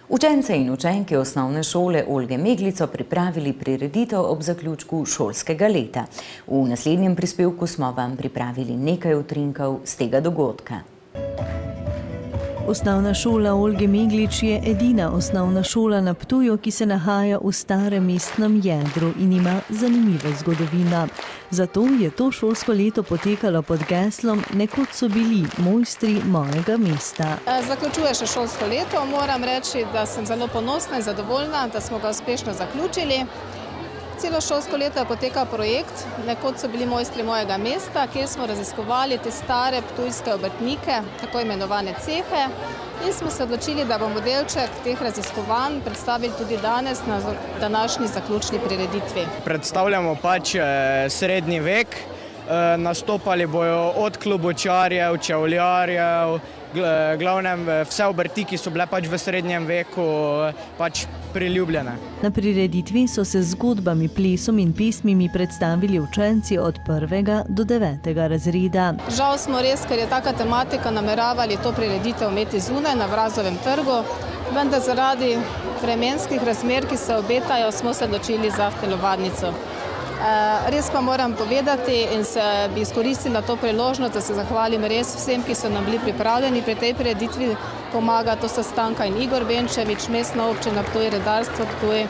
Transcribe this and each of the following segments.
Učence in učenke osnovne šole Olge Meglic so pripravili prireditev ob zaključku šolskega leta. V naslednjem prispevku smo vam pripravili nekaj utrinkov z tega dogodka. Osnovna šola Olge Meglic je edina osnovna šola na Ptuju, ki se nahaja v starem mestnem jedru in ima zanimivo zgodovino. Zato je to šolsko leto potekalo pod geslom "Nekoč so bili mojstri mojega mesta". Zaključuje še šolsko leto. Moram reči, da sem zelo ponosna in zadovoljna, da smo ga uspešno zaključili. Celo šolsko leto je potekal projekt "Nekoč so bili mojstri mojega mesta", kjer smo raziskovali te stare ptujske obrtnike, tako imenovane cehe, in smo se odločili, da bomo delček teh raziskovanj predstavili tudi danes na današnji zaključni prireditvi. Predstavljamo srednji vek, nastopali bojo od klobučarjev, čevljarjev, glavnem vse obrti, ki so bile v srednjem veku priljubljene. Na prireditvi so se z zgodbami, plesom in pesmimi predstavili učenci od 1. do 9. razreda. Žal smo res, ker je taka tematika, nameravali to prireditev imeti zunaj na Vrazovem trgu, vendar zaradi vremenskih razmer, ki se obetajo, smo se odločili za telovadnico. Res pa moram povedati in se bi izkoristila to priložnost, da se zahvalim res vsem, ki so nam bili pripravljeni pri tej prireditvi pomagati. To sta Stanka in Igor Benčevič, Mestna občina Ptuj, Redarstvo Ptuj,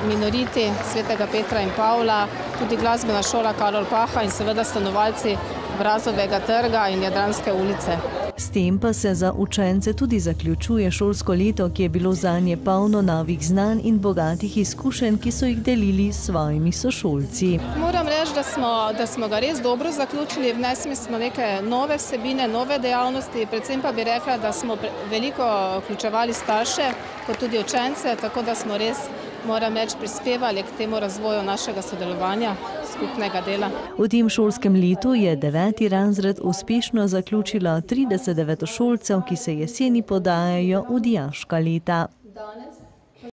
minoriti Svetega Petra in Pavla, tudi glasbena šola Karol Paha in seveda stanovalci Vrazovega trga in Jadranske ulice. S tem pa se za učence tudi zaključuje šolsko leto, ki je bilo zanje polno novih znanj in bogatih izkušenj, ki so jih delili s svojimi sošolci. Moram reči, da smo ga res dobro zaključili, vnesli smo neke nove vsebine, nove dejavnosti, predvsem pa bi rekla, da smo veliko vključevali starše, kot tudi učence, tako da smo res, moram reči, prispevali k temu razvoju našega sodelovanja, skupnega dela. V tem šolskem letu je 9. razred uspešno zaključila 30 devetošolcev, ki se jeseni podajajo v dijaška leta.